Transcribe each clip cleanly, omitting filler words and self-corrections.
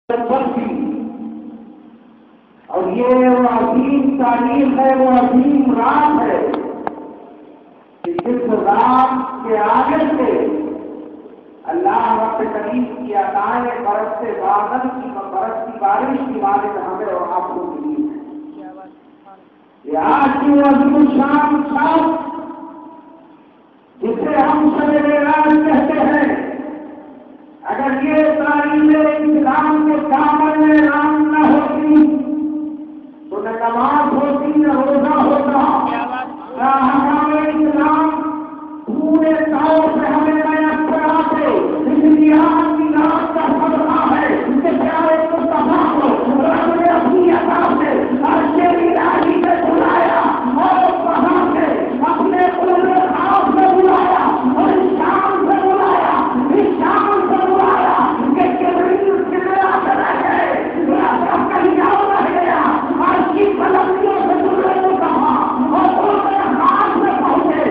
برسی اور یہ وہ عظیم تاریخ ہے، وہ عظیم رات ہے کہ جس رات کے آگے سے اللہ رب کریم کی عطائیں برستے بادل کی برستی بارش کی مالک ہمیں اور آپ کو ملی ہے۔ یہ آج کی وہ عظیم شان شخص جسے ہم سویرے رات کہتے ہیں، اگر یہ تعلیم اسلام کے دامن میں رام نہ ہوتی تو نہ نماز ہوتی نہ روزہ ہوتا، نہ ہمارے اسلام پورے طور سے ہمیں میسر آتے۔ اس لیے آج کی رات کا صدقہ ہے کہ پیارے مصطفیٰ کو رب نے اپنی عطا سے عرش الہی سے بلایا اور وہاں سے اپنے پورے خاص سے بلایا اور اس شام سے بلایا، اس شام سے بلایا کہ جبریل سدرا سے رہ گئے، سب کہیں اور رہ گیا، عرش کی بلندیوں سے گزرے تو کہا اور پورے خاص سے پہنچے۔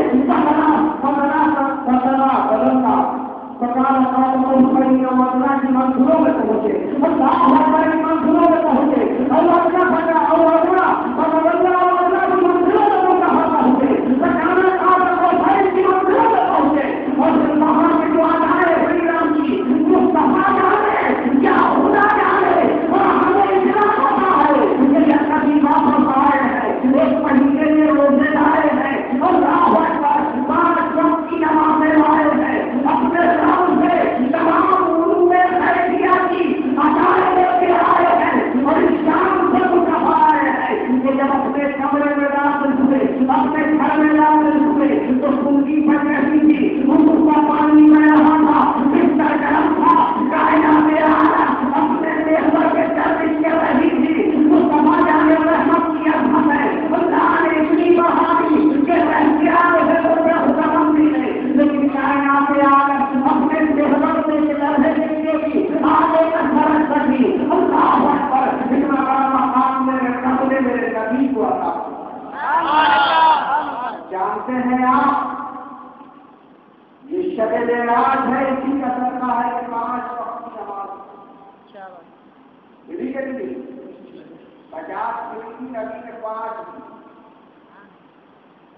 مدنا کی منزلوں میں پہنچے، اللہ کی منزلوں میں پہنچے، اللہ کی منزلوں میں کہاں پہنچے، سکانا کی منزلوں میں پہنچے، اور پھر وہاں کے جو آدھائے بڑی رام کی مصطفیٰ جانے کیا خدا جانے، اور ہمیں اتنا پتا ہے کہ کبھی واپس آئے ہیں، ایک مہینے میں روزے لائے ہیں، اللہ اکبر، 5 وقت کی نمازیں لائے ہیں، اپنے رام سے تمام علوم خیریہ کی عطائیں لے کے آئے ہیں، اور اس شام سے مصطفیٰ آئے ہیں کہ جب اپنے کمرے میں داخل ہوئے، اپنے گھر میں داخل ہوئے تو سنگی پر رہی تھی، ان کا پانی میں رہا تھا، بستر گرم تھا، کائنات اعلیٰ اپنے محور کے گردش کے رہی تھی، مصطفیٰ جانے رحمت کی عظمت ہے، اللہ نے اتنی بہاری کہ احتیاط ہے وہ حکم بھی ہے، لیکن کائنات اعلیٰ اپنے محور سے لڑنے کے لیے بھی آگے کا فرق رکھی، اللہ اکبر، اتنا بڑا مقام میرے رب نے میرے نبی کو عطا کیا۔ جانتے ہیں آپ یہ شب معراج ہے، اسی کا صدقہ ہے کہ 5 وقت کی نماز ملی کہ نہیں؟ 50 ملی، نبی نے 5 دی،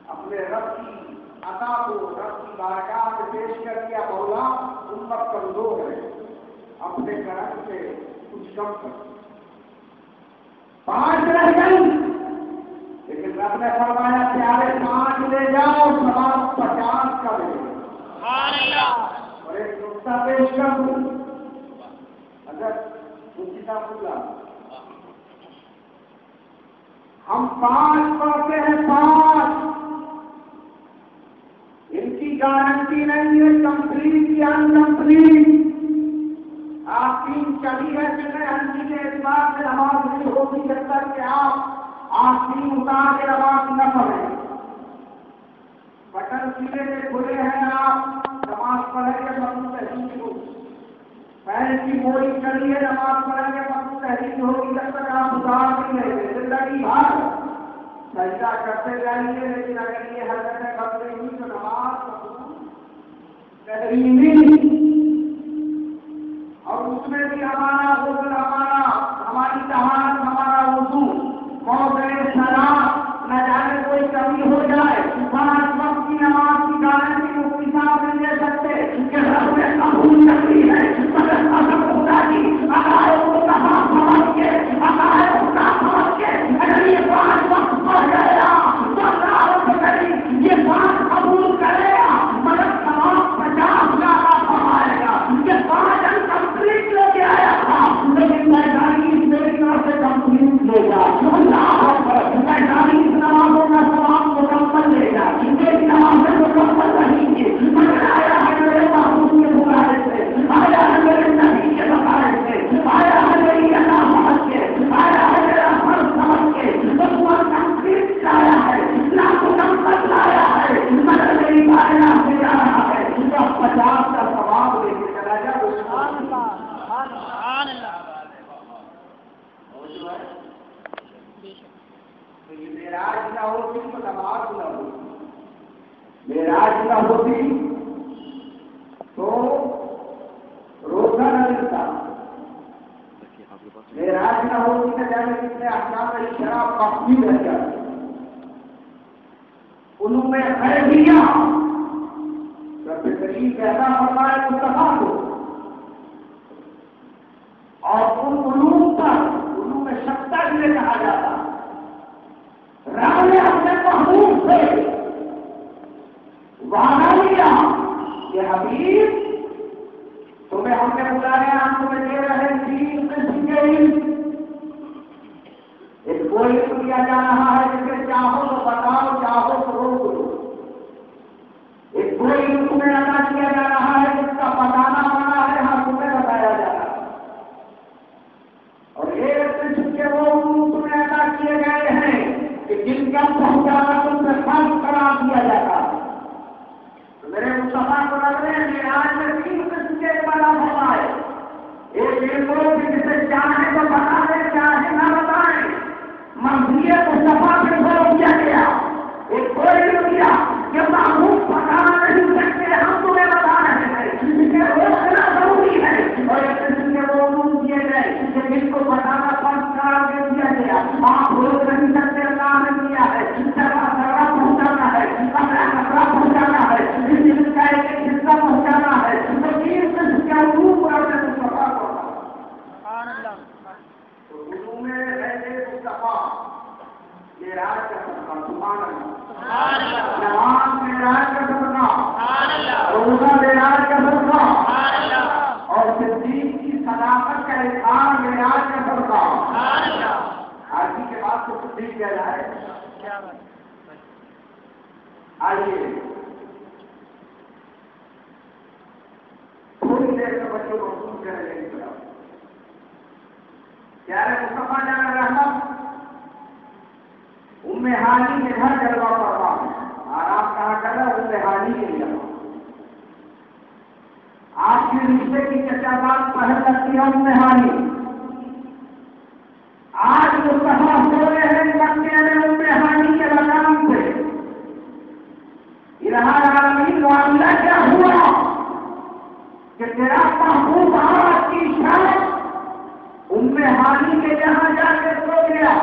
اپنے رب کی عطا کو رب کی بارگاہ میں پیش کر دیا، مولا امت کمزور ہے، اپنے کرم سے کچھ کم کر، 5 رہ گئی، لیکن رب نے فرمایا پیارے 5 لے جاؤ، ثواب 50 کا لے جاؤ۔ اور ایک نقطہ پیش کر دوں، اگر مجھے بولا ہم 5 پڑھتے ہیں، 5 ان کی گارنٹی نہیں ہے کمپلیٹ یا انکمپلیٹ، آپ 3 چلی ہے کہ نہیں، ہنسی کے اعتبار سے نماز نہیں ہوتی جب تک کہ آپ 3 اتار کے نماز نہ پڑھیں، بٹن سیدھے سے کھلے ہیں، آپ نماز پڑھیں گے مطلب تحریر ہوگی، پیر کی موڑی چلی ہے، نماز پڑھیں گے مطلب تحریر ہوگی، جب تک آپ اتار نہیں رہے گے، زندگی بھر سجدہ کرتے جائیے، لیکن اگر یہ حرکتیں کرتے ہوئی تو نماز تحریر، اور اس میں بھی ہمارا غسل، ہماری طہارت، ہمارا وضو، موضع صلاۃ، نہ جانے کوئی کمی ہو جائے، 5 وقت کی نماز کی گارنٹی مفتی صاحب نہیں دے سکتے کہ رب نے قبول کرنی ہے، مگر قسم خدا کی عطائے خدا سمجھ کے، عطائے خدا سمجھ کے اگر یہ 5 وقت پڑھ گیا تو اللہ رب کریم یہ 5 قبول کرے گا، مگر ثواب 50 لاکھ فرمائے گا۔ یہ 5 انکمپلیٹ لے کے آیا تھا، لیکن میں گاڑی میری طرف سے کمپلیٹ لے گا، اللہ اکبر، میں گاڑی نمازوں کا ثواب مکمل لے گا، میری نمازیں مکمل رہیں گی، مگر آیا ہے میرے محبوب کے بلانے سے، آیا ہے میرے نبی کے بتانے سے، آیا ہے میری اللہ سمجھ کے، آیا ہے میرا فرض سمجھ کے، تو کمپلیٹ لایا ہے، نہ مکمل لایا ہے، مگر میری کائنات سے جا رہا ہے، تو 50 کا ثواب لے کے چلا جا۔ معراج نہ ہوتی تو نماز نہ ہوتی، معراج نہ ہوتی تو روزہ نہ ملتا، معراج نہ ہوتی نہ جانے کتنے احکام شراب مخفی رہ جاتے، علوم غیبیہ رب کریم پیدا فرمائے مصطفیٰ کو، اور ان علوم پر علوم شتیٰ جنہیں کہا جاتا رب نے اپنے محبوب سے وعدہ لیا کہ حبیب تمہیں ہم نے بلایا، ہم تمہیں دے رہے تین قسم کے علم، ایک وہ علم دیا جا رہا ہے جسے چاہو تو بتاؤ، چاہو تو روک دو، ایک وہ علم تمہیں ادا کیا جا رہا ہے جس کا بتانا پڑا ہے، ہاں تمہیں بتایا جا رہا ہے، اور ایک قسم کے وہ علوم تمہیں ادا کیے گئے ہیں کہ جن کا پہنچانا تم سے فرض قرار دیا جاتا ہے۔ میرے مصطفیٰ کو لگ رہے ہیں کہ آج میں تین قسم کے بڑا ہوتا ہے، ایک علم کہ جسے چاہے تو بتا دیں، چاہے نہ بتائیں، مرضیت مصطفیٰ سے چھوڑ دیا گیا، ایک کوئی علم دیا کہ معروف بتانا نہیں سکتے، ہم تمہیں بتا رہے ہیں، اسے روکنا ضروری ہے، اور ایک قسم کے وہ علوم دیے گئے کہ جن کو بتانا فرض قرار دے دیا گیا، آپ روک نہیں سکتے، اللہ نے دیا ہے، سرا پہنچانا ہے، خطرہ پہنچانا ہے، اس کا ایک حصہ پہنچانا ہے، تو تین قسم کے علوم پر اپنے مصطفیٰ کو تو علوم غیب مصطفیٰ معراج کا صدقہ، سبحان اللہ، نماز معراج کا صدقہ، روزہ معراج کا صدقہ، اور صدیق کی صداقت کا اظہار معراج کا صدقہ۔ آج کے بعد تو صدیق کیا جائے، آئیے تھوڑی دیر میں بچوں کو سن کر لیں گے، پیارے مصطفیٰ جان رحمت ام ہانی کے گھر جلوہ پڑا، آرام کہاں کر رہا ام ہانی کے لیے، آپ کے رشتے کی چچا بات پہل لگتی ہے ام ہانی، آج مصطفیٰ ہو رہے ہیں مکے میں ام ہانی کے مقام سے، الہ العالمین معاملہ کیا ہوا کہ تیرا محبوب آپ کی شان ام ہانی کے یہاں جا کے سو گیا۔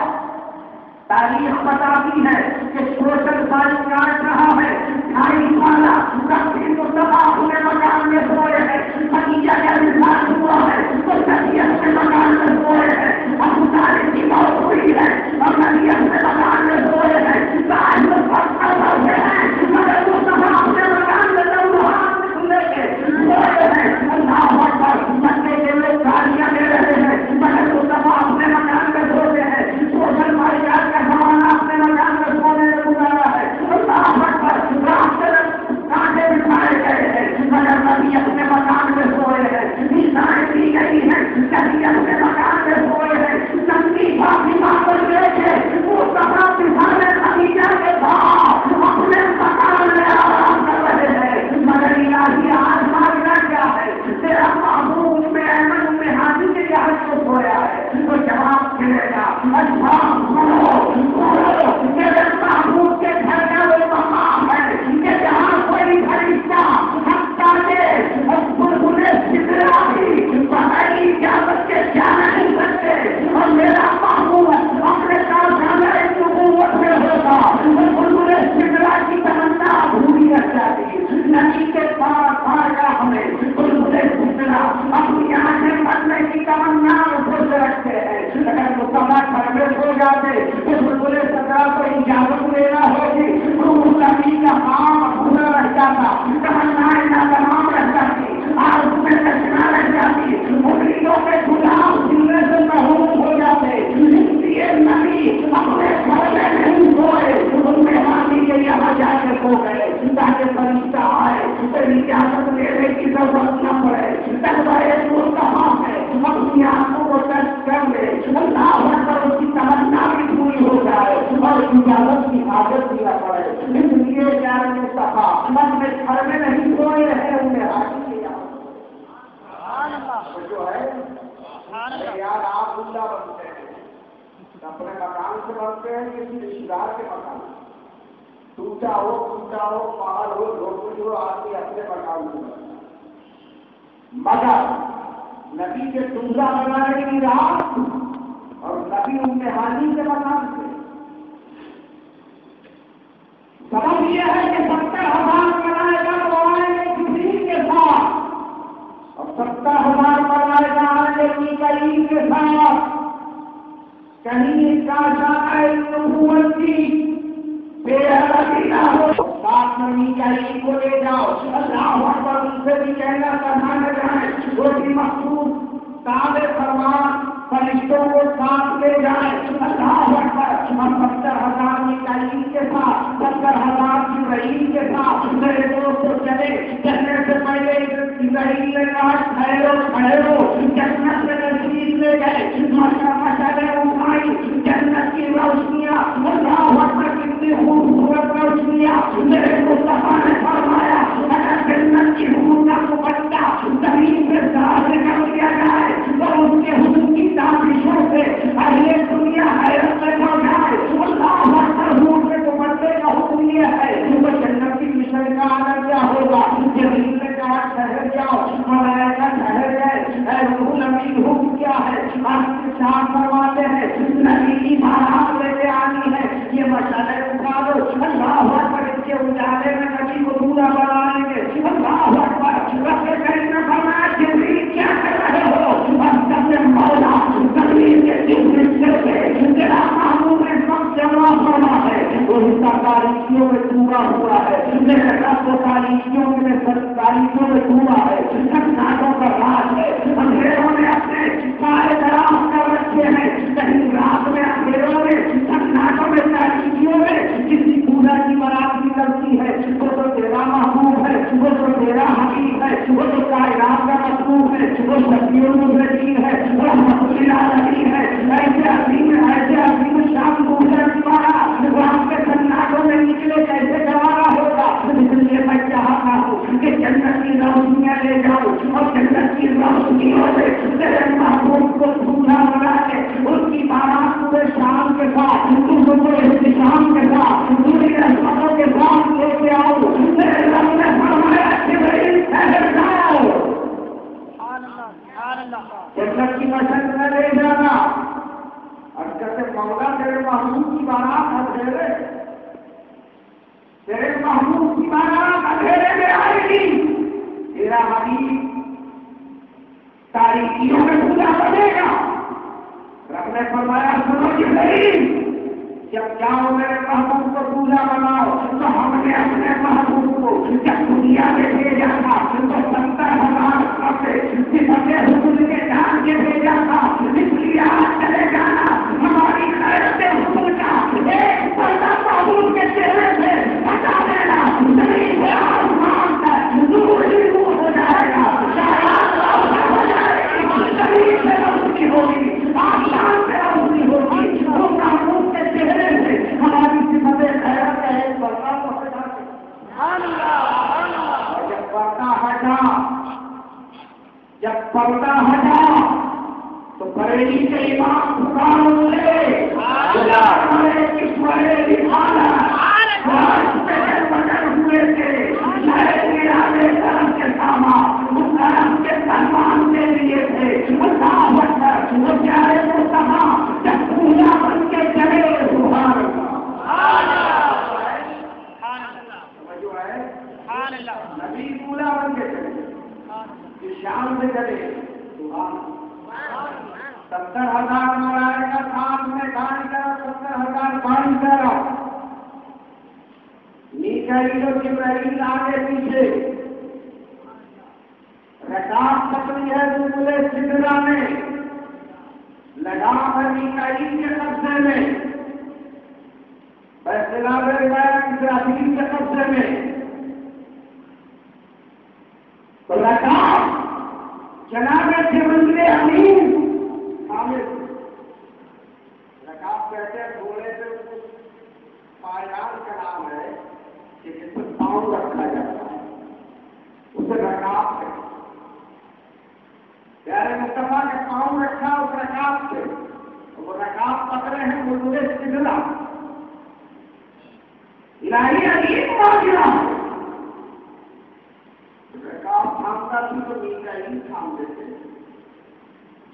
تاریخ بتاتی ہے کہ سوشل سال کاٹ رہا ہے، 2.5 سال رفیع مصطفیٰ اپنے مکان میں سوئے ہیں، خدیجہ کا انتقال ہوا ہے تو نبی اپنے مکان میں سوئے ہیں، ابو طالب کی موت ہوئی ہے اور نبی اپنے مکان میں سوئے ہیں، ظاہر ہوئے ہیں مگر مصطفیٰ اپنے مکان میں لے کے سوئے ہیں۔ اللہ اکبر، مکے کے لوگ گالیاں دے رہے ہیں مگر مصطفیٰ اپنے مکان میں سوتے ہیں، سوشل میڈیا کا زمانہ اپنے مکان میں سونے میں گزارا ہے۔ اللہ اکبر، راستے میں کانٹے بچھائے گئے ہیں مگر نبی اپنے مکان میں سوئے ہیں، نشانیں دی گئی ہیں نبی اپنے مکان میں سوئے ہیں، چندی فاطمہ پر لے کے مصطفیٰ بھانے خدیجہ کے بعد اپنے مکان میں آرام کر رہے ہیں، مگر الہی آج مانگنا کیا ہے؟ تیرا محبوب میں احمد میں حاضر کے یہاں کو سویا ہے، تو جواب ملے گا اچھا میرے محبوب کے گھر کا وہ مقام ہے کہ جہاں کوئی فرشتہ حتیٰ کہ بلبلے سدرا بھی بغیر اجازت کے جا نہیں سکتے، اور میرا محبوب اپنے کارخانہ نبوت میں ہوگا، بلبلے سدرا کی تمنا بھولی رکھ جاتی، نبی کے پار کا ہمیں بلبلے سدرا اپنی آنکھیں بننے کی تمنا بھول رکھتے ہیں، اگر مصطفیٰ گھر میں سو جاتے تو بلبلے سدرا کو اجازت لینا ہوگی، نبی کا کام ادھورا رہ جاتا، تمنائیں ناتمام رہ جاتی، آج میں تشنا رہ جاتی، امیدوں کے گلاب سننے سے محروم ہو جاتے، اس لیے نبی اپنے گھر میں نہیں سوئے، ان میں حاضری کے یہاں جا کے سو گئے تاکہ فرشتہ آئے تیری اجازت لینے کی ضرورت نہ پڑے، تقویٰ مصطفیٰ ہے اپنی آنکھوں کو ٹچ کر لے، اللہ اکبر، اس کی تمنا بھی پوری ہو جائے اور اجازت کی حاجت بھی نہ پڑے، اس لیے پیارے مصطفیٰ اپنے گھر میں نہیں سوئے ہیں، ان میں حاضری کے یہاں جو ہے یار آپ زندہ بنتے ہیں اپنے مکان سے بنتے ہیں کسی رشتے دار کے مکان سے، ٹوٹا ہو پہاڑ ہو جھوپڑی ہو، آدمی اپنے مکان سے بنتا ہے، مگر نبی کے ٹکڑا بنانے کی رات امتحانی کے مقام سے سبب یہ ہے کہ 70,000 ملائکہ تو آئیں گے جبریل کے ساتھ اور 70,000 ملائکہ آئیں گے میکائیل کے ساتھ. کہیں اس کا شاعر نبوت کی بے عدالتی نہ ہو. ساتھ میں میکائیل کو لے جاؤ. اللہ اکبر. ان سے بھی کہنا کرنا نہ جائیں. وہ بھی مخصوص تابع فرمان فرشتوں کو ساتھ لے جائیں. اللہ اکبر. اور 70,000 میکائیل کے ساتھ 70,000 جبرائیل کے ساتھ میرے دوست چلے. چلنے سے پہلے جبرائیل نے کہا ٹھہرو. جنت میں تشریف لے گئے. مشعلیں اٹھائی. جنت کی روشنیاں. اللہ اکبر. کتنی خوبصورت روشنیاں. میرے مصطفیٰ نے فرمایا اگر جنت کی حور کا دوپٹہ زمین پہ ظاہر کر دیا جائے تو اس کے حسن کی تابشوں سے اہل دنیا حیرت میں پڑ جائے. اللہ اکبر. حور کے دوپٹے کا حکم یہ ہے وہ جنت کی مشن کا آنر کیا ہوگا. جبریل نے کہا ٹھہر جاؤ. ملائکہ ٹھہر گئے. اے روح الامین حکم کیا ہے. آپ ارشاد فرماتے ہیں نبی کی بارات لے کے آنی ہے. یہ مشعلیں اٹھا دو. اللہ اکبر. اس کے اجالے میں نبی کو دورا بنائیں گے. اللہ اکبر. رب کریم نے فرمایا جبریل کیا کر رہے ہو. اور جب سے مولا زمین کے حصے سے تیرا معمول نے سب جمع ہونا ہے وہ حصہ تاریخیوں میں پورا ہوا ہے. میرے رب کو تاریخیوں میں تاریخیوں میں پورا ہے. سناتوں کا راج ہے. اندھیروں نے اپنے سارے درام کر رکھے ہیں. کہیں رات میں اندھیروں میں سناتوں میں تاریخیوں میں کسی پوجا کی برات نکلتی ہے. وہ تو تیرا محبوب ہے. وہ تو تیرا حبیب ہے. وہ تو کائنات کا مطلوب ہے. وہ شفیع الرحیم ہے. وہ رحمت للعالمین ہے. ایسے عظیم شان پوجا کی بارات رات کے سناتوں میں نکلے کیسے گوارا ہوگا. اس لیے میں چاہتا ہوں کہ جنت کی روشنیاں لے جاؤ اور جنت کی روشنیوں سے تیرے محبوب کو پورا بنا کے اس کی بارات پورے شام کے ساتھ پورے احتشام کے ساتھ پوری رحمتوں کے ساتھ لے کے آؤ. میرے رب نے فرمایا جبریل ٹھہر جاؤ. جنت کی مشن میں لے جانا. اور کہتے مولا تیرے محبوب کی بارات اندھیرے تیرے محبوب کی بارات اندھیرے میں آئے گی. تیرا حبیب تاریخیوں میں پورا بنے گا. رب نے فرمایا سنو جبریل جب جاؤ میرے محبوب کو پورا بناؤ. تو ہم نے اپنے محبوب کو جب دنیا میں بھیجا تھا تو 70,000 سے صفت حسن کے جان کے بھیجا تھا. اس لیے آج چلے جانا ہماری خیرت حسن کا ایک پردہ محبوب کے چہرے سے ہٹا دینا. زمین سے آسمان تک نور ہی نور ہو جائے گا. ہو جائے گی. زمین سے روشنی ہوگی. آسمان سے روشنی ہوگی. وہ محبوب کے چہرے سے ہماری صفت خیرت کا ایک پردہ ہو جائے گا. اور جب پردہ ہٹا تو بریلی کے امام پکار لے بدل ہوئے تھے. کے سامان اس کرم کے سلمان کے لیے تھے. اللہ اکبر. وہ پیارے مصطفیٰ جب پورا بن کے چلے سبحان اللہ. نبی پورا بن کے چلے شام سے چلے. 70,000 ملائکہ ساتھ میں دائیں طرف 70,000 بائیں طرف. میکائیل اور جبرائیل آگے پیچھے. رکاب پکڑی ہے بلبلے سدرا میں. لگام ہے میکائیل کے قبضے میں. فیصلہ روایت اسرافیل کے قبضے میں. تو رکاب جناب جبریل امین حامد. رکاب کہتے ہیں گھوڑے سے پایان کا نام ہے کہ جس پر پاؤں رکھا جاتا ہے اسے رکاب کہتے ہیں. پیارے مصطفیٰ نے پاؤں رکھا اس رکاب سے. وہ رکاب پکڑے ہیں بلبلے سدرا. الہی عظیم معجزہ. رکاب تھامتا تھی تو میکائیل تھام دیتے.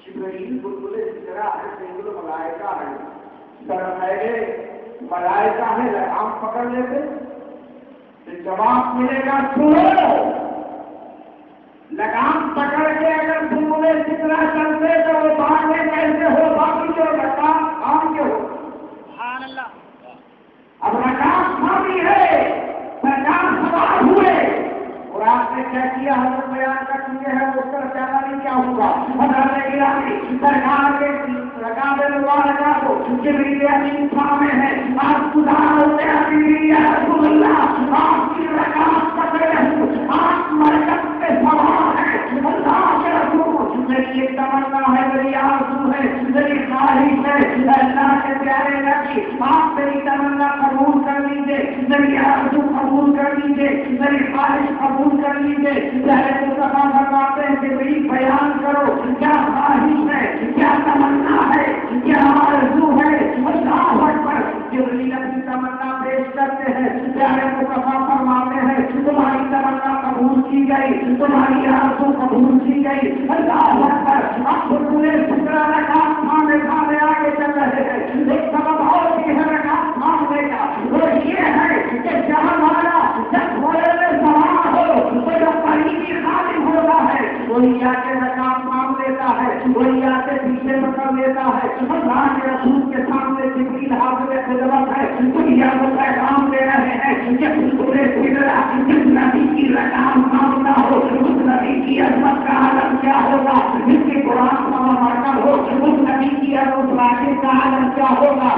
جبرائیل بلبلے سدرا ہے. سید الملائکہ کرتا ہے سرمایے ملائکہ ہے لگام پکڑ لیتے جواب ملے گا سنو لگام پکڑ کے اگر تم انہیں جتنا چلتے تو وہ بھاگنے کیسے ہو باقی جو لگام کام کے ہو سبحان اللہ اب لگام تھامی ہے سرکار سوار ہوئے اور آپ نے کیا کیا حضرت بیان کا کیے ہیں اس طرح زیادہ نہیں کیا ہوگا حضرت گرامی سرکار کے لگام لگا دو جبریل امین سامنے ہے آپ خدا ہوتے ہیں رسول اللہ آپ کی لگام پکڑے آپ مرکز پہ سوار ہیں اللہ کے رسول میری ایک تمنا ہے میری آرزو ہے میری خواہش ہے اللہ کے پیارے نبی آپ میری تمنا قبول کر لیجیے میری آرزو قبول کر لیجیے میری خواہش قبول کر لیجیے چاہے مصطفیٰ فرماتے ہیں کہ میری بیان کرو کیا خواہش ہے کیا تمنا ہے کیا آرزو ہے اللہ اکبر جبریل اپنی تمنا پیش کرتے ہیں پیارے مصطفیٰ فرماتے ہیں تمہاری تمنا قبول کی گئی تمہاری آرزو قبول کی گئی اللہ اکبر اب پورے ٹکڑا رکھا تھامے آگے چل رہے ہیں ایک سبب اور بھی ہے رکھا تھامنے کا وہ یہ ہے کہ جہاں والا جب گھوڑے میں سوار ہو تو جو قریبی خالی ہوتا ہے وہی آ کے رکاب مانگ لیتا ہے وہی آ کے پیچھے پکڑ لیتا ہے اللہ کے رسول کے سامنے جبریل حاضر خدمت ہے دنیا کو پیغام دے رہے ہیں کہ پورے ٹکڑا جس نبی کی رکاب مانگنا ہو اس نبی کی عظمت کا عالم کیا ہوگا جس کے قرآن کا مارکر ہو اس نبی کی عظمت کا عالم کیا ہوگا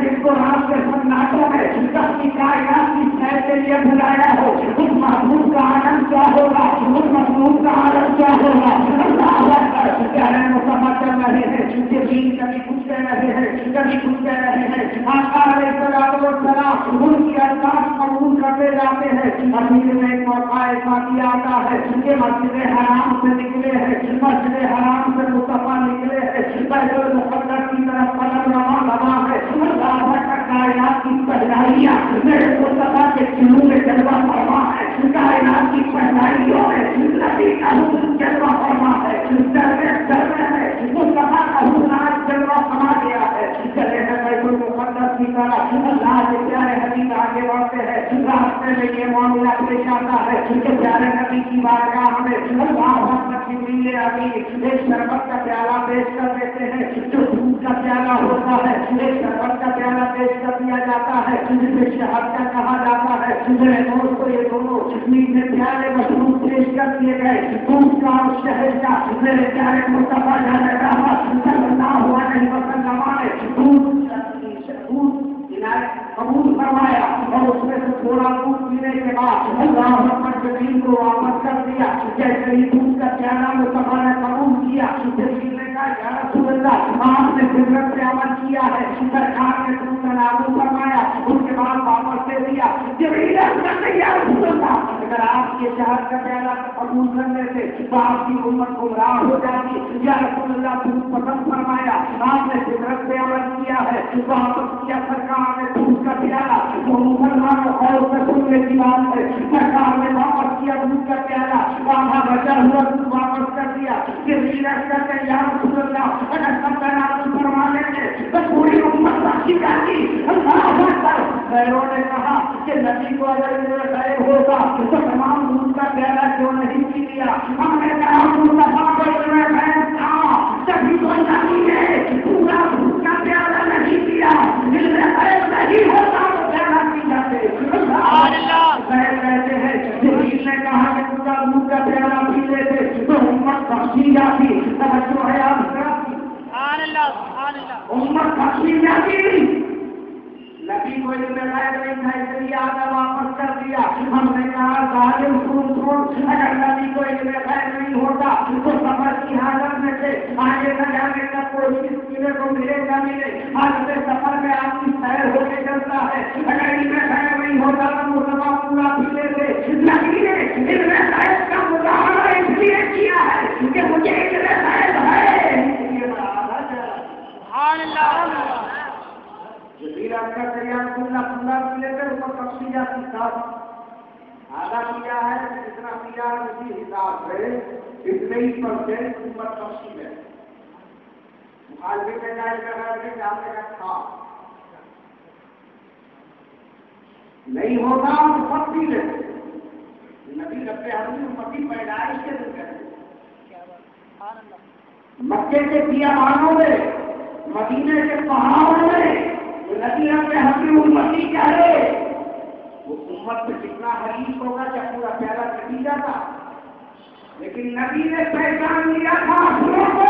جس قرآن کے سناتوں میں سب کی کائنات کی سیر کے لیے بلایا ہو اس محبوب کا عالم کیا ہوگا اس محبوب کا عالم کیا ہوگا اللہ اکبر پیارے مصطفیٰ چل رہے ہیں جبریل کبھی کچھ کہہ رہے ہیں کبھی کچھ کہہ رہے ہیں آقا علیہ الصلوۃ والسلام ان کی الفاظ قبول کرتے جاتے ہیں امیر میں ایک موقع ایسا بھی آتا ہے کہ مسجد حرام سے نکلے ہیں مسجد حرام سے مصطفیٰ نکلے ہیں بیت المقدس کی طرف قدم رواں ہے اللہ اکبر کائنات کی پہنائیاں میرے مصطفیٰ کے چلو میں جلوہ فرما ہے کائنات کی پہنائیوں میں نبی کا حکم جلوہ فرما ہے درمے ہے مصطفیٰ کا حکم آج جلوہ فرما گیا ہے چلے ہیں بیت المقدس کی طرف اللہ کے پیارے حبیب آگے بڑھتے ہیں راستے میں یہ معاملہ پیش آتا ہے کہ پیارے نبی کی بارگاہ میں اللہ اکبر جبریل امین ایک شربت کا پیالہ پیش کر دیتے ہیں جو دودھ کا پیالہ ہوتا ہے ایک شربت کا پیالہ پیش کر دیا جاتا ہے جسے شہد کا کہا جاتا ہے میرے دوستوں یہ دونوں میٹھے پیالے مشروب پیش کر دیے گئے دودھ کا اور شہد کا میرے پیارے مصطفیٰ صلی اللہ علیہ وسلم دودھ قبول فرمایا اور اس میں سے تھوڑا دودھ پینے کے بعد اللہ اکبر جبریل کو واپس کر دیا جیسے ہی دودھ کا پیالہ مصطفیٰ نے قبول کیا جبریل نے کہا یا رسول اللہ آپ نے فطرت سے عمل کیا ہے سرکار نے دودھ کا نابود فرمایا اس کے بعد واپس دے دیا جبریل نے یا رسول اللہ اگر آپ یہ شہر کا پیالہ قبول کرنے سے تو آپ کی امت گمراہ ہو جاتی یا رسول اللہ دودھ پسند فرمایا آپ نے فطرت سے عمل کیا ہے واپس کیا سرکار نے دودھ کا پیالہ وہ مسلمانوں اور سے سننے کی بات ہے سرکار نے واپس کیا دودھ کا پیالہ وہاں بچا ہوا دودھ واپس کر دیا جبریل کہتے ہیں یا رسول اللہ اگر سب کا نام فرما لیتے تو پوری امت بخشی جاتی اللہ اکبر غیروں نے کہا کہ نبی کو اگر غیر ہوگا تو تمام دودھ کا پیالہ کیوں نہیں پی لیا ہم نے کہا مصطفیٰ کو غیر تھا تبھی تو نبی نے پورا دودھ کا پیالہ نہیں پیا دل میں غیر نہیں ہوتا تو پیالہ پی جاتے غیر کہتے ہیں جبریل نے کہا کہ پورا دودھ کا پیالہ پی لیتے تو امت بخشی جاتی توجہ ہے آپ کا امت بخشی جاتی نبی کو علم غیب نہیں تھا اس لیے آگے واپس کر دیا ہم نے کہا ظالم سن اگر نبی کو علم غیب نہیں ہوتا تو سفر کی حالت میں سے آگے نہ جانے کا کوشش کرنے کو ملے گا ملے آج سے سفر میں آدمی سیر ہو کے چلتا ہے اگر علم غیب نہیں ہوتا تو مصطفیٰ پورا پیلے سے نبی نے علم غیب کا مظاہرہ اس لیے کیا ہے کہ مجھے علم غیب ہے جبریل کا تیار کرنا پورا پی لیتے اوپر تفصیلات کی ساتھ آدھا کیا ہے جتنا پیا ہے اسی حساب سے اتنے ہی پرسنٹ اوپر تفصیل ہے مخالفی کے جائے کہ جانے کا تھا نہیں ہوتا تو سب بھی لیتے نبی رب حضرت امتی پیدائش کے دن کرتے مکے کے بیابانوں میں مدینے کے پہاڑوں میں نبی رب حضرت امتی کہے وہ امت میں کتنا حریص ہوگا جب پورا پیارا کٹی جاتا لیکن نبی نے پہچان لیا تھا اپنوں کو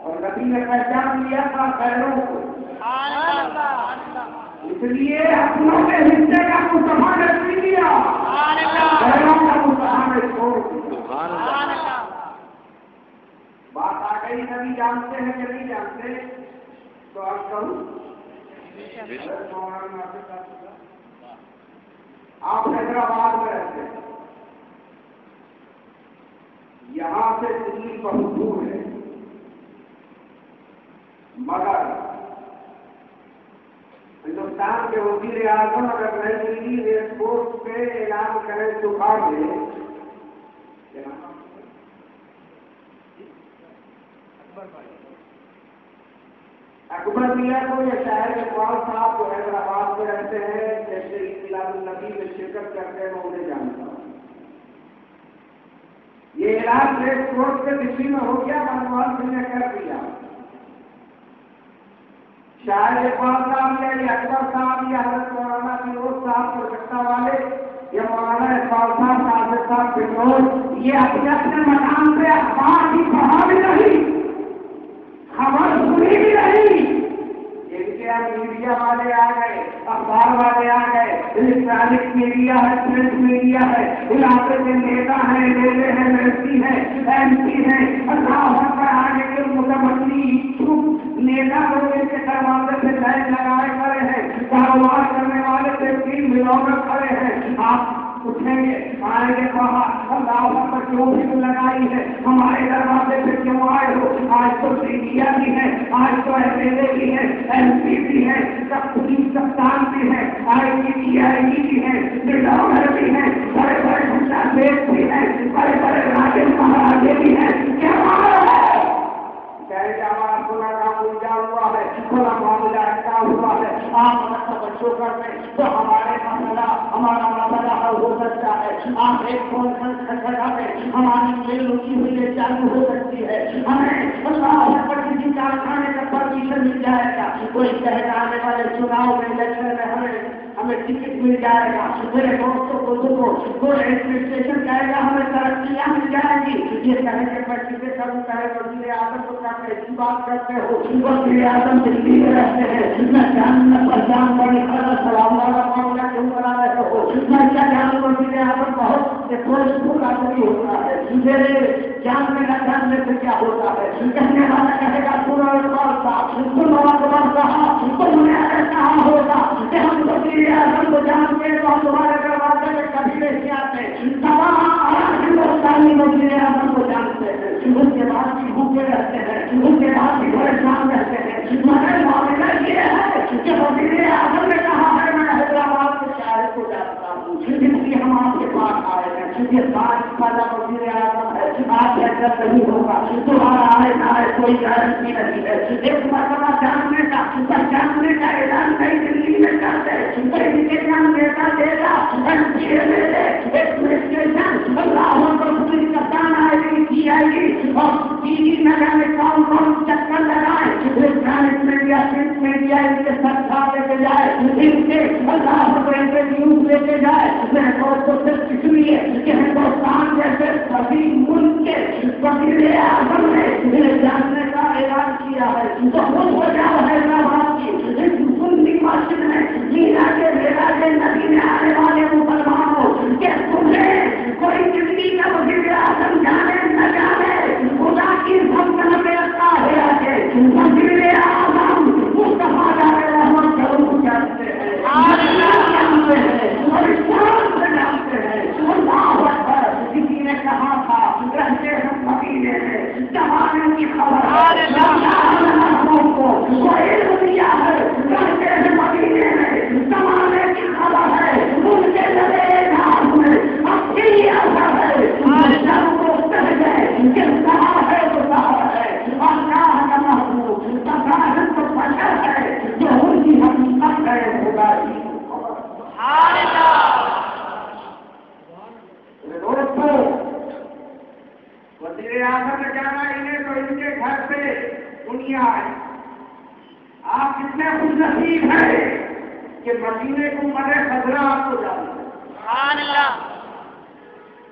اور نبی نے پہچان لیا تھا غیروں کو اس لیے اپنوں کے حصے کا مصطفیٰ نے نہیں دیا غیروں کا مصطفیٰ نے چھوڑ دیا بات آ گئی نبی جانتے ہیں کہ نہیں جانتے تو آپ کروں آپ حیدرآباد میں رہتے ہیں یہاں سے دلی بہت دور ہے مگر ہندوستان کے وزیر اعظم اگر نئی دلی ایئرپورٹ پہ اعلان کریں تو اکبر میاں کو یا شاعر اقبال صاحب جو حیدرآباد میں رہتے ہیں جیسے میلاد النبی میں شرکت کرتے ہیں میں انہیں جانتا ہوں یہ اعلان ایئرپورٹ پہ دلی میں ہو گیا منوال سنگھ نے کر دیا شاعر اقبال صاحب یا اکبر صاحب یا حضرت مولانا فیروز صاحب کلکتہ والے یا مولانا اقبال صاحب ناصر صاحب فیروز یہ اپنے اپنے مقام پہ اخبار کی پڑھا بھی نہیں خبر سنی بھی نہیں ان کے اب میڈیا والے آ گئے اخبار والے آ گئے الیکٹرانک میڈیا ہے پرنٹ میڈیا ہے علاقے کے نیتا ہیں نیلے ہیں لڑکی ہیں ایم پی ہیں اللہ پر آگے کے متمنی نیتا لوگ ان کے دروازے سے لائن لگائے کھڑے ہیں کاروبار کرنے والے سے 3 ملین کھڑے ہیں آپ اٹھیں گے آئیں گے کہا اللہ پر جو بھی لگائی ہے ہمارے دروازے پہ کیوں آئے ہو آج تو میڈیا بھی ہے آج تو ایم ایل اے بھی ہے ایم پی بھی ہے کپتان بھی ہے آئی بھی ہے ڈاکٹر بھی ہے بڑے بڑے جھنڈا دیش بھی ہے بڑے بڑے راجے مہاراجے بھی ہیں کیا ہمارا کھلا کام الجھا ہوا ہے کھلا معاملہ اٹکا ہوا ہے آپ بچوں کرتے تو ہمارا مسئلہ حل ہو سکتا ہے آپ ایک فون کھڑا ہے ہماری جیل رکی ہوئی ہے چالو ہو سکتی ہے ہمیں اللہ پر کسی کارخانے کا پرمیشن مل جائے گا کوئی کہنا آنے والے چناؤ میں الیکشن میں ہمیں ٹکٹ مل جائے گا میرے دوستوں کو کوئی ایڈمنسٹریشن کہے گا ہمیں ترقیاں مل جائیں گی یہ کہنے کے میں کسی کروں چاہے وزیر اعظم کو کیا ایسی بات کرتے ہو وزیر اعظم دلی میں رہتے ہیں میں جاننا پہچان بڑی خراب سلام والا معاملہ کیوں کرا رہے ہو میں کیا جانوں وزیر اعظم بہت اسکول آدمی ہوتا ہے میرے جاننے نہ جاننے سے کیا ہوتا ہے کہنے والا کہے گا پورا تم نے کہا ہوگا کہ ہم وزیر اعظم کو جانتے تو ہم تمہارے دروازے میں کبھی نہیں آتے تمام ہندوستانی وزیر اعظم کو جانتے ہیں اس کے بعد بھی بھوکے رہتے ہیں اس کے بعد بھی پریشان رہتے ہیں مگر معاملہ یہ ہے کہ وزیر اعظم نے کہا ہے میں حیدرآباد کے شاعر کو جانتا ہوں اس لیے ہم آپ کے پاس آئے ہیں یہ 5 والا وزیر اعظم ہے آپ ایسا نہیں ہوگا تمہارا آئے نہ آئے کوئی گارنٹی نہیں ہے ایک مرتبہ جاننے کا پہچاننے کا اعلان نئی دلی میں کرتے ایجوکیشن دیتا دے گا ایڈمنسٹریشن اللہ پر پوری کپتان آئے گی کی آئے گی اور ٹی وی نہ جانے کون چکر لگائے الیکٹرانک میڈیا پرنٹ میڈیا ان کے ساتھ لے کے جائے ان کے اللہ پر نیوز لے کے جائے میں دوستوں سے اس لیے کہ ہندوستان جیسے سبھی ملک کے وزیر اعظم نے جاننے کا اعلان کیا ہے تو خود ہو جاؤ حیدرآباد کی سنی مسجد میں میرا کے میرا کے نبی میں آنے والے مسلمانوں کہ تمہیں کوئی زندگی کا وزیر اعظم جانے نہ جانے خدا کی سلطنت رکھتا ہے کہ وزیر اعظم مصطفیٰ رحمت ضرور جانتے ہیں جانتے ہیں اور اسلام سے جانتے ہیں اللہ اکبر کسی نے کہا تھا رہتے ہیں مدینے میں زمانے کی خبر کو دنیا آئے. آپ کتنے خوش نصیب ہیں کہ مدینے کو مرے خزرہ آپ کو جانتے ہیں. سبحان اللہ.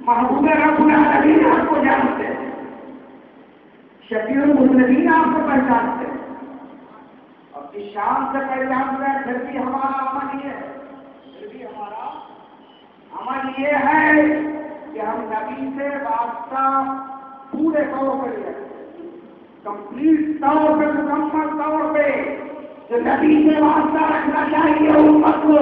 محبوب رب العالمین آپ کو جانتے ہیں. شفیع المذنبین آپ کو پہچانتے ہیں. اپنی شان سے پہچانتے ہیں. پھر بھی ہمارا عمل یہ ہے، عمل یہ ہے کہ ہم نبی سے واسطہ پورے طور پر لے کمپلیٹ طور پہ، مکمل طور پہ جو نبی سے واسطہ رکھنا چاہیے امت کو،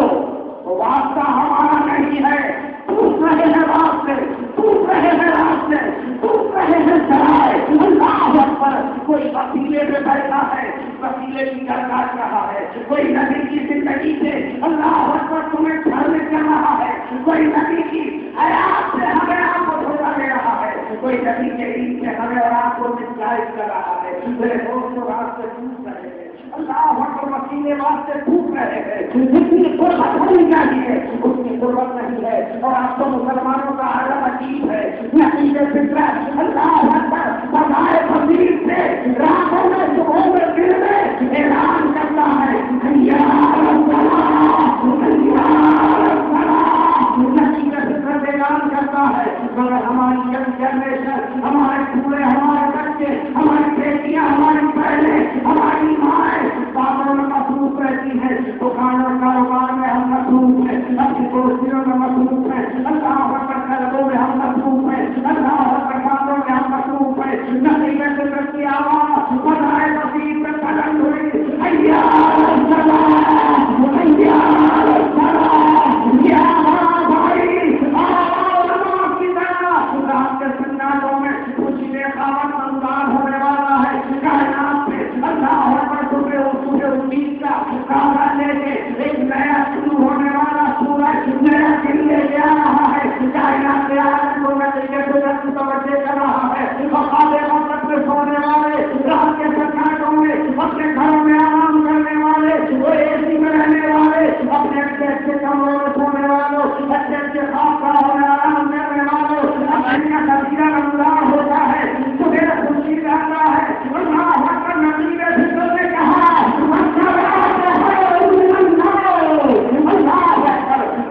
وہ واسطہ ہمارا نہیں ہے. ٹوٹ رہے ہیں راستے، ٹوٹ رہے ہیں راستے، ٹوٹ رہے ہیں سرائے. اللہ اکبر. کوئی وسیلے پہ بیٹھا ہے، وسیلے کی گھر کاٹ رہا ہے. کوئی نبی کی زندگی سے اللہ اکبر تمہیں گھر میں کر رہا ہے. کوئی نبی کی حیات سے ہمیں آپ کو دھوکہ دے رہا ہے. کوئی نبی کے عید سے ہمیں اور آپ کو مسائل کر رہا ہے. میرے دوستوں راستے ٹوٹ رہے ہیں. اللہ اکبر. وسیلے واسطے ٹوٹ رہے ہیں. جتنی قربت ہونی چاہیے اتنی قربت نہیں ہے. اور آپ تو مسلمانوں کا عالم عجیب ہے. نبی کے فطرت اللہ اکبر بغیر فضیل سے راتوں میں صبح میں دن میں اعلان کرتا ہے حی علی الصلاۃ، حی علی الصلاۃ. نبی کا فطرت اعلان کرتا ہے. مگر ہماری ینگ جنریشن، ہمارے پورے، ہمارے بچے، ہماری بیٹیاں، ہماری بہنیں، ہماری مائیں باتوں میں مصروف رہتی ہیں. دکانوں کاروبار میں ہم مصروف ہیں، اپنی دوستیوں میں مصروف ہیں. اللہ اکبر. قلبوں میں ہم مصروف ہیں. اللہ اکبر. باتوں میں ہم مصروف ہیں. نبی کے فطرت کی آواز بجائے مسیح پہ بلند ہوئی. حی علی الصلاۃ، حی علی الصلاۃ. یہ آواز بھائی آواز نماز کی طرح رات کے سناتوں میں کچھ خاون منظار ہونے والا ہے. کائنات میں اللہ اکبر. صبح امید کا کاغذ لے کے ایک نیا شروع ہونے والا سورج نیا دن لے کے آ رہا ہے. کائنات کے عالم کو نتیجے کو توجہ کر رہا ہے. وقت میں سونے والے، رات کے سناتوں میں اپنے گھروں میں آرام کرنے والے، وہ اے سی میں رہنے والے، اپنے اچھے کمروں میں سونے والوں، اچھے خواب گاہوں میں آرام کرنے والوں، اپنے نتیجہ رمضان ہوتا ہے. صبح خوشی رہتا ہے. اللہ اکبر. نبی نے فطرت نے کہا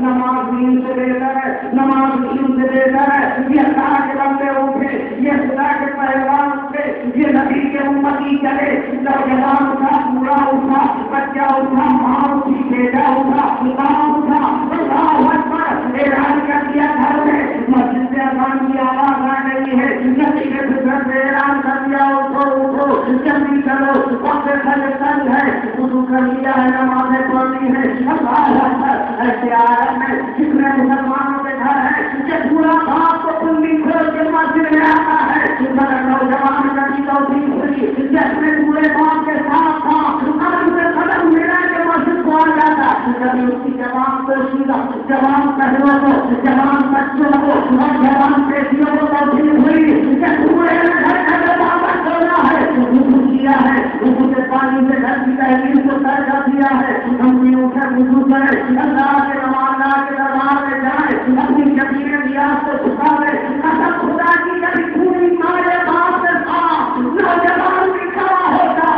نماز نیند سے بہتر ہے، نماز نیند سے بہتر ہے. یہ اللہ کے بندے اٹھے، یہ خدا کے پہلوان اٹھے، یہ نبی کے امتی چلے. نوجوان اٹھا، بوڑھا اٹھا، بچہ اٹھا، ماں اٹھی، بیٹا اٹھا، ماں اٹھا. اللہ اکبر. اعلان کر دیا گھر میں مسجد سے اذان کی آواز آ رہی ہے. نبی کے فطرت سے اعلان کر دیا اٹھو اٹھو جلدی چلو، وقت تنگ ہے، وضو کر لیا ہے، نمازیں پڑھنی ہے. اللہ اکبر. ایسے عالم میں جتنے مسلمانوں کے گھر ہیں کہ پورا باپ کو کنڈی کھول کے مسجد میں آتا ہے، مگر نوجوان کبھی توفیق ہوئی جیسے پورے باپ کے ساتھ تھا قدم سے قدم ملا کے مسجد کو آ جاتا. کبھی اس کی جوان کو سیدھا، جوان پہلوں کو، جوان بچوں کو اور جوان بیٹیوں کو توفیق ہوئی کہ پورے گھر کا جو واپس ہونا ہے وضو کیا ہے، وضو کے پانی سے گھر کی تحریر کو طے کر دیا ہے. ہم بھی اٹھے وضو کرے، اللہ کے نمازدار کے دربار میں جائے، اپنی کبیر نیاز کو چھپا دے. قسم خدا کی کبھی پوری مارے باپ سے تھا نوجوان بھی کھڑا ہوتا،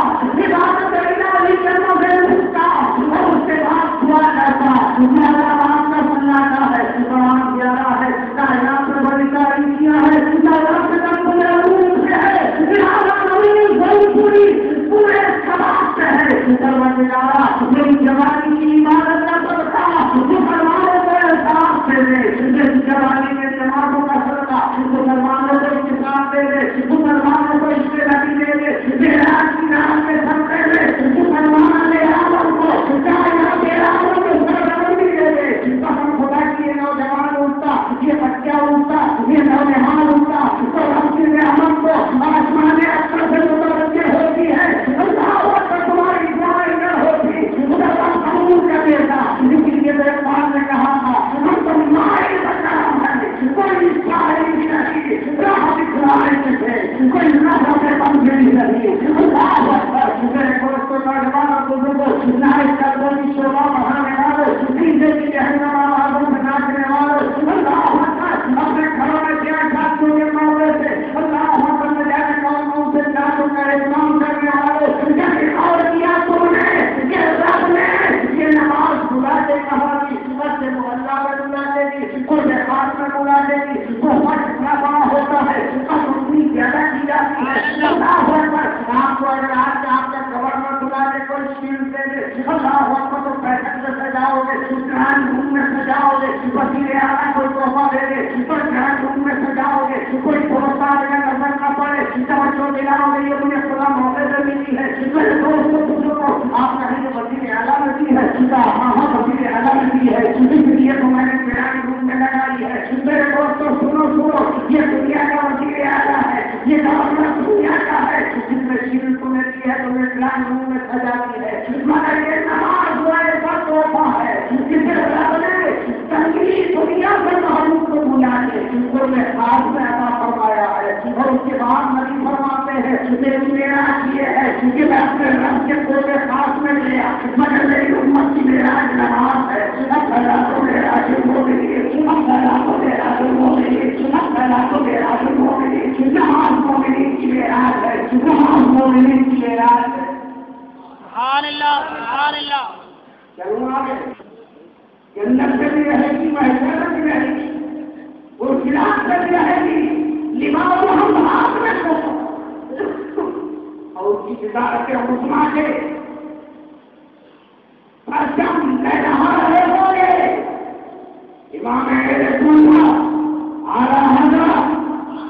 عبادت الہی کرنوں سے اٹھتا اور اس کے بعد دعا کرتا. میرا باپ کا سناتا ہے، قرآن پیارا ہے، کائنات میں بڑی تاریخیاں ہے، پورے سماج سے ہے. میری جوانی کی عبادت کا صدقہ مسلمانوں کو احساس دے دے. جس جوانی میں جماعتوں کا صدقہ مسلمانوں کو انتظام دے دے، مسلمانوں کو اس سے لگی دے دے، معراج کی رات میں سب دے دے، مسلمان کے عالم کو کائنات کے عالم میں سرگرمی دے دے. قسم خدا کی یہ نوجوان اٹھتا، یہ بچہ اٹھتا، یہ نوجوان اٹھتا تو ہم کی رحمت کو آسمان اکثر سے متوجہ ہوتی ہے. اللہ اکبر. تمہاری دعائیں نہ ہوتی خدا قبول کر دیتا. لیکن یہ بیٹھان نے کہا تھا ہم تو مائل بچام ہے، کوئی سائل نہیں، راہ دکھلائے تھے، کوئی راہ سے بندھے نہیں. اللہ اکبر. میرے دوستوں نوجوانوں بزرگوں، نائب کردوں کی شوبہ بڑھانے والوں، ڈیجے کی رہنما والوں سے ناچنے والوں، اللہ اکبر. اپنے گھروں میں کیا شادیوں کے معاملے سے اللہ اکبر. میں جانے کون کون سے شادیوں کا اہتمام کرنے والوں شیل دے دے اللہ اکبر تو پیسے سے سجاؤ گے گرانڈ روم میں سجاؤ گے وزیر اعلیٰ کوئی تحفہ دے دے گرانڈ روم میں سجاؤ گے کوئی تحفہ اگر نظر نہ پڑے توجہ دلاؤ گے یہ مجھے خدا موقع سے ملی ہے میرے دوستوں آپ کا جو وزیر اعلیٰ نے دی ہے ہاں وزیر اعلیٰ نے دی ہے اس لیے تو میں نے گرانڈ روم میں لگائی ہے میرے دوستوں سنو یہ دنیا کا وزیر اعلیٰ ہے یہ گورنمنٹ دنیا کا ہے جس میں شیل تمہیں دی ہے تمہیں گرانڈ روم میں سجا دی ہے مگر یہ نماز والے کا تحفہ ہے جسے رب نے تنگی دنیا سے محبوب کو بلا کے جن کو میں خاص میں عطا فرمایا ہے اور اس کے بعد نبی فرماتے ہیں میری معراج یہ ہے کہ میں اپنے رب کے کوئے خاص میں لیا مگر میری امت کی معراج نماز ہے اللہ کو معراج مومنی اللہ کو معراج مومنی اللہ کو معراج مومنی نماز مومنی کی معراج ہے نماز مومنی کی معراج ہے سبحان اللہ سبحان اللہ چلو آگے جنت میں بھی رہے گی محفل بھی رہے گی وہ خلاف میں بھی رہے گی لباس ہم ہاتھ میں کو اور اس کی تجارت عثمان کے پرچم لہرا رہے ہوں گے امام رسول اللہ اعلیٰ حضرت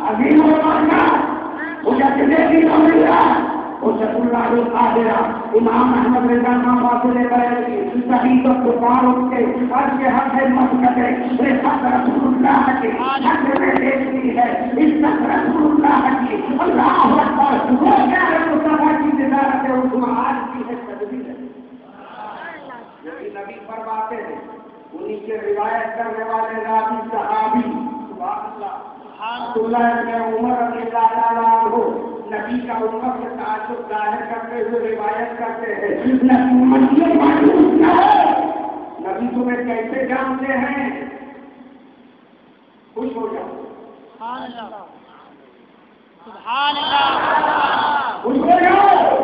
عظیم البرکات مجدد اللہ اللہ القاہرہ امام احمد رضا خان واصل بریلوی صحیح البخاری کے ہر کے ہر خدمت کرے رفعت رسول اللہ کے حق میں دیکھتی ہے عزت رسول اللہ کی اللہ اکبر وہ کیا ہے مصطفیٰ کی تجارت عثمان آج کی ہے تدبیر ہے یہی نبی فرماتے ہیں انہی کے روایت کرنے والے راوی صحابی سبحان اللہ عبداللہ ابن عمر رضی اللہ تعالیٰ عنہ نبی کا امت سے تعلق ظاہر کرتے ہوئے روایت کرتے ہیں نبی تمہیں کیسے جانتے ہیں خوش ہو جاؤ سبحان اللہ سبحان اللہ خوش ہو جاؤ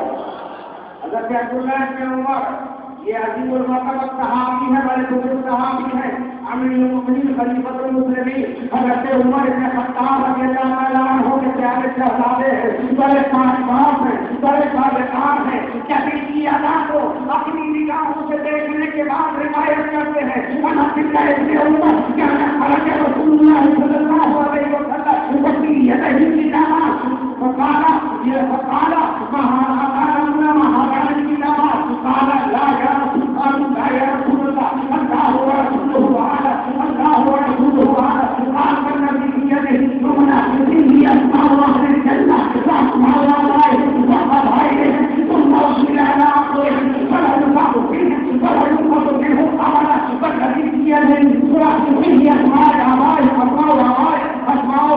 حضرت عبداللہ ابن عمر یہ عظیم المرتبہ صحابی ہے بڑے بزرگ صحابی ہیں امیر المؤمنین خلیفۃ المسلمین حضرت عمر بن خطاب رضی اللہ عنہ کے پیارے شہزادے ہیں بڑے صاحب ہیں بڑے صادقان ہیں کبھی کی ادا کو اپنی نگاہوں سے دیکھنے کے بعد روایت کرتے ہیں عبداللہ ابن عمر کیا خرج رسول اللہ صلی اللہ علیہ وسلم وفی یدہ کتاب فقال یہ فقال مہاراج کی نماز قال لا یا رسول اللہ اللہ ورسولہ اللہ ورسولہ قال النبي بيده يمنى به اسماء اهل الجنه واسماء الله وقبائله ثم ارسل على عقله فلا يقع فيه ولا ينقض منه عملا فالذي بيده به اسماء العبائد اسماء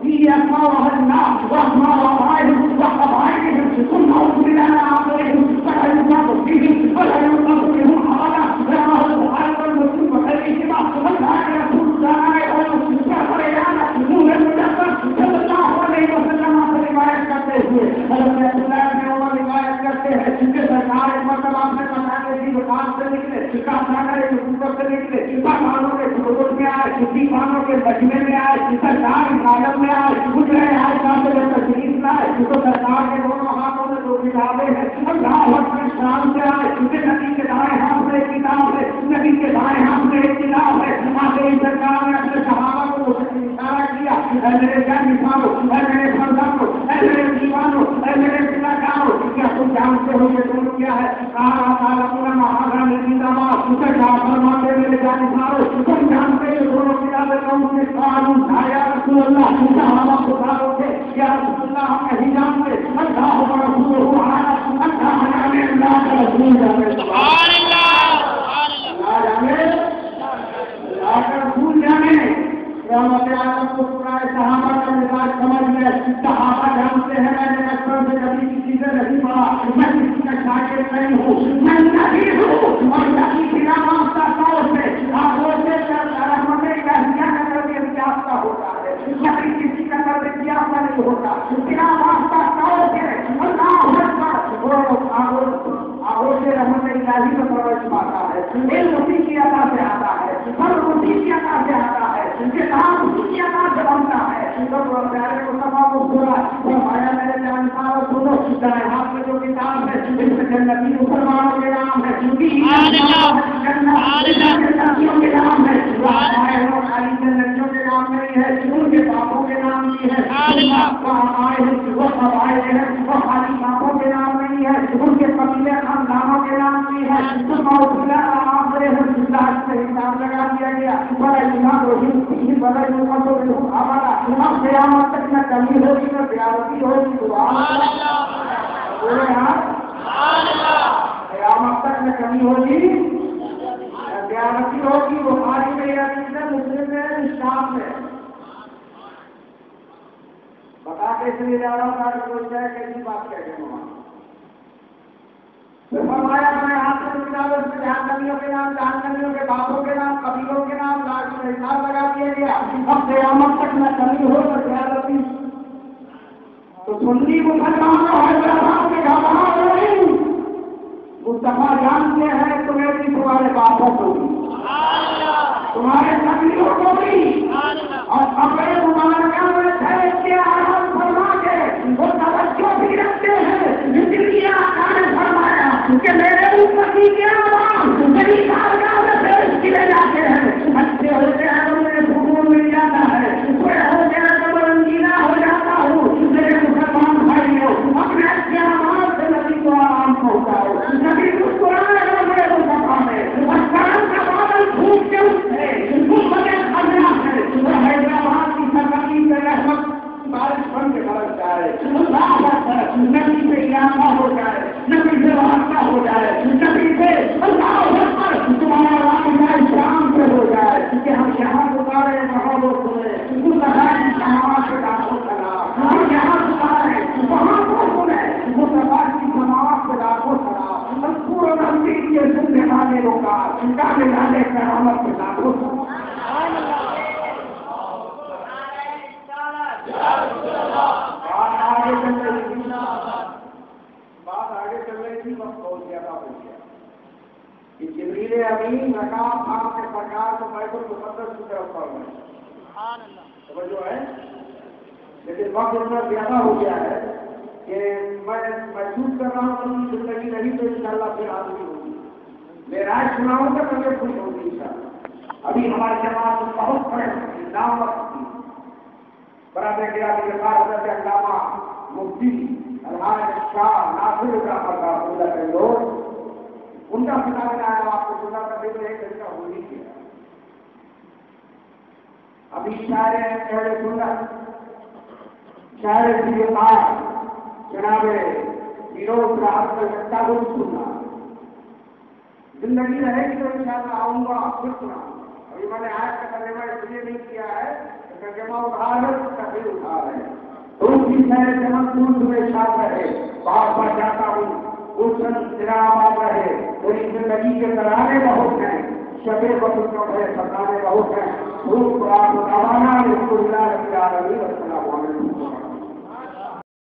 به اسماء اهل النار واسماء عبائد وقبائله ثم ارسل على عقله فلا يقع فيه ولا ينقض منه عملا رواه البخاري ومسلم وغيرهما والآخر رسول الله روایت کرتے ہوئے حضرت عبداللہ ابن عمر روایت کرتے ہیں کہ سرکار ایک مرتبہ اپنے پتانے کی دکان سے نکلے کافرانہ کے حکومت سے نکلے پہلوانوں کے خروج میں آئے دیوانوں کے بجنے میں آئے سرکار عالم میں آئے گزرے آئے کام سے جب تشریف لائے تو سرکار کے دونوں ہاتھوں میں دو کتابیں ہیں اللہ اکبر شام سے آئے نبی کے دائیں ہاتھ میں ایک کتاب ہے نبی کے دائیں ہاتھ میں ایک کتاب ہے آگے سرکار نے اپنے صحابہ کو اشارہ کیا اے میرے جان نثارو اے میرے فرزندو اے میرے دیوانو اے میرے فداکارو کیا تم جانتے ہو یہ دونوں کیا ہے کہا تعالیٰ اپنا مہاراج زندہ باد اسے کہا فرماتے میرے جان نثارو تم جانتے یہ دونوں کتابیں کون سے قانون یا رسول اللہ صحابہ پکارو تھے یا رسول اللہ ہم نہیں جانتے اللہ و رسولہ اعلم اللہ جانے اللہ کا رسول جانے سبحان اللہ اللہ جانے اللہ کا رسول جانے قیامت عالم کو پورا صحابہ کا مزاج سمجھ لے صحابہ جانتے ہیں میں نے بچپن سے کبھی کسی سے نہیں پڑھا میں کسی کا شاگرد نہیں ہوں میں نبی ہوں اور نبی بنا واسطہ طور سے آگوشے رحمت الہیہ کا تربیت یافتہ ہوتا ہے نبی کسی کا تربیت یافتہ نہیں ہوتا بنا واسطہ طور سے اللہ اکبر آگوشے رحمت الہی کا پرورش پاتا ہے علم اسی کی عطا سے آتا ہے فضل اسی کی عطا سے آتا ہے کتاب اسی کی عطا سے بنتا ہے پیارے مصطفیٰ کو سنا فرمایا میرے جانکار سنو دائیں ہاتھ میں جو کتاب ہے اس جنتی مسلمانوں کے نام ہے، جنتیوں کے نام ہے، وہ خالی جنتیوں کے نام نہیں ہے، ان کے باپوں کے نام بھی ہے، وہ سب آئے ہیں، وہ خالی باپوں کے نام نہیں ہے، ان کے قبیلے خاندانوں کے نام بھی ہے، حساب لگا دیا گیا، قیامت تک نہ کمی ہوگی نہ زیادتی ہوگی، قیامت تک نہ کمی ہوگی نہ زیادتی ہوگی. بخاری میں یہ حدیث ہے، مسلم میں ہے، مشکات میں. بتا کے اس لیے جا رہا ہوں تاکہ سوچ جائے کیسی بات کہہ رہے ہیں وہاں. فرمایا میں ہاتھ سے کتابوں سے جہنمیوں کے نام، جہنمیوں کے باپوں کے نام، قبیلوں کے نام لاش میں حساب لگا دیا گیا. اب قیامت تک نہ کمی ہو نہ زیادتی. تو سنی مسلمانوں حیدرآباد کے گھبراہ نہیں، مصطفیٰ جانتے ہیں تمہیں بھی، تمہارے باپوں کو بھی، تمہارے قبیلوں کو بھی، اور اپنے مبارکہ میں ٹھہر کے آرام فرما کے وہ توجہ بھی رکھتے ہیں. اس لیے آقا نے فرمایا کہ میرے اوپر کی کیا بات میری بارگاہ میں پیش کیے جاتے ہیں. اچھے ہوتے ہیں تو مجھے سکون مل جاتا ہے، کوئی ہو گیا تو میں رنگیلا ہو جاتا ہوں. میرے مسلمان بھائیوں، اپنے اچھے اعمال سے نبی کو آرام پہنچاؤ. نبی مسکرانے لگے میرے مسلمان میں، اور کرم کا بادل پھوٹ کے اٹھے، حیدرآباد کی سرکاری سے رحمت بارش بن کے برس جائے، نبی سے اضافہ ہو جائے، نبی سے واسطہ ہو جائے، نبی سے اللہ اکبر تمہارا رابطہ اسلام سے ہو جائے کہ ہم یہاں پکارے وہاں وہ سنے، مصطفیٰ کی سماعت سے لاکھوں سلام. ہم یہاں پکارے وہاں وہ سنے، مصطفیٰ کی سماعت سے لاکھوں سلام. پورا نبی کے سننے والے لوگ ڈالے ڈالے کرامت سے لاکھوں سلام. بات آگے چل رہی تھی، وقت بہت زیادہ ہو گیا کہ جبریل امین رکاب آپ کے سرکار کو بیت المقدس کی طرف پڑھ رہے ہیں. جو ہے لیکن وقت اتنا زیادہ ہو گیا ہے کہ میں محسوس کر رہا ہوں کہ زندگی نہیں تو انشاءاللہ پھر آدمی ہوگی. میں رائے سناؤں گا تو مجھے خوش ہوگی انشاءاللہ. ابھی ہماری جماعت بہت بڑے نام وقت کی برابر کے حضرت علامہ مفتی الحاج شاہ ناصر اللہ کے لوگ ان کا خطاب میں آیا. آپ کو سنا کر تو ایک طریقہ ہو نہیں کیا. ابھی شاعر پہلے سننا شاعر جناب فیروز راحت کا سچا کو سننا. زندگی رہے گی تو انشاءاللہ آؤں گا پھر سنا. ابھی میں نے آج کا ترجمہ اس لیے نہیں کیا ہے کہ ترجمہ اٹھا ہے تفصیل اٹھا رہے ہیں. اس کی شہر جنم دور میں شاد رہے، بار بار جاتا ہوں اس آباد رہے. میری زندگی کے ترانے بہت ہیں، شبے بہت ہے، سرکاریں بہت ہیں. روز رات روانہ اس کو ملا رکھا رہی